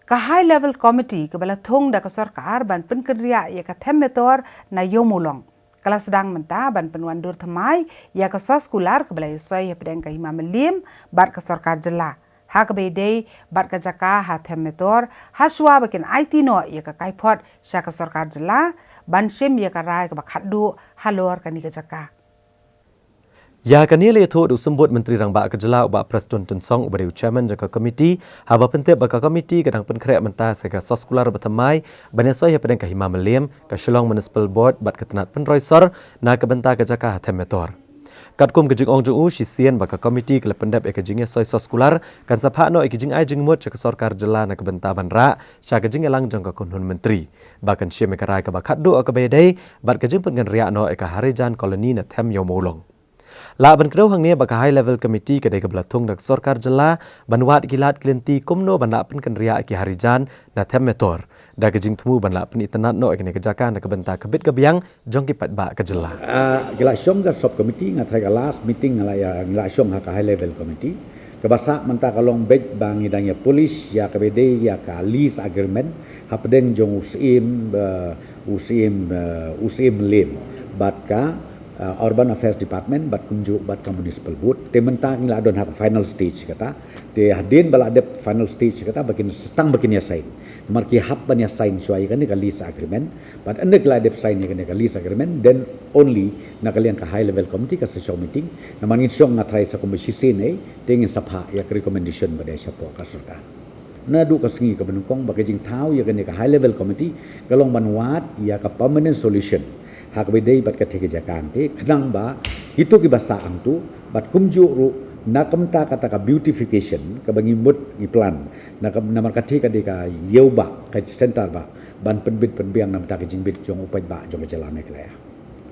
Ka high level committee ke bala thong da ka sarkar ban pen kerja ya ka themmetor na yomulong. Kala sedang mentah ban penwandur thamai ya ka soskular ke bala soy pedang ka hima melim bat ka sarkar jela. Ha ka bedei bat ka jaka ha themmetor ha shwa bakin IT no ya ka kaipot sya ka sarkar jela ban shim ya ka rai ka bakhaddu halor ka ni ka jaka. Ya kani le tho du sembut menteri rang ba kejela ba presiden tun song ubari chairman jaka komiti haba pente baka komiti kadang pen krek menta sega soskular bertemai baneso ya pedang kahima melim ka Shillong Municipal Board bat ketenat pen roisor na ke benta ke jaka hatemetor katkum kejing ong ju sisien baka komiti ke pendap ekejing soy soskular kan sapha no ekejing ai jing mut jaka sorkar jela na ke benta banra sya kejing elang jangka kunhun menteri bakan syem ekarai ka bakaddu akabedai bat kejing pen ngan ria no eka harijan koloni na them yo molong. La ban kedau hang ni baka high level committee kedai ke belatung dak sorkar jela banwat gilat klenti kumno ban la pen kan ria ki harijan na them metor da kejing temu ban la pen itenat no ekne kejakan ke benta kebit ke biang jong ki pat ba ke jela gila syong ka sub committee ngatrai ka last meeting ngala ya gila syong ha ka high level committee ke basa menta kalong bej bang idangnya polis ya ke bede ya ka lease agreement ha pedeng jong usim lim bat ka Urban Affairs Department bat kunjuk bat ka municipal board te mentang ila don ha final stage kata te hadin bala de final stage kata bakin setang bakin ya sign marki hab ban ya sign suai kan ni ka lease agreement but ande kala de sign ni kan ka lease agreement then only na kalian ka high level committee ka sa meeting na mangin syong na try sa komisi ne tengin sapha ya recommendation bade sya po ka sarkar na du ka singi ka benungkong bagajing tau ya kan ka high level committee kalong banwat ya ka permanent solution hak bedai bat ketika jakan te kadang ba itu ki basa ang tu bat kumju ru nakamta kata ka beautification ka bangi mut ni plan namar ketika deka yeu ba ka center ba ban penbit penbiang nam ta ka jingbit jong upai ba jong jalame klaya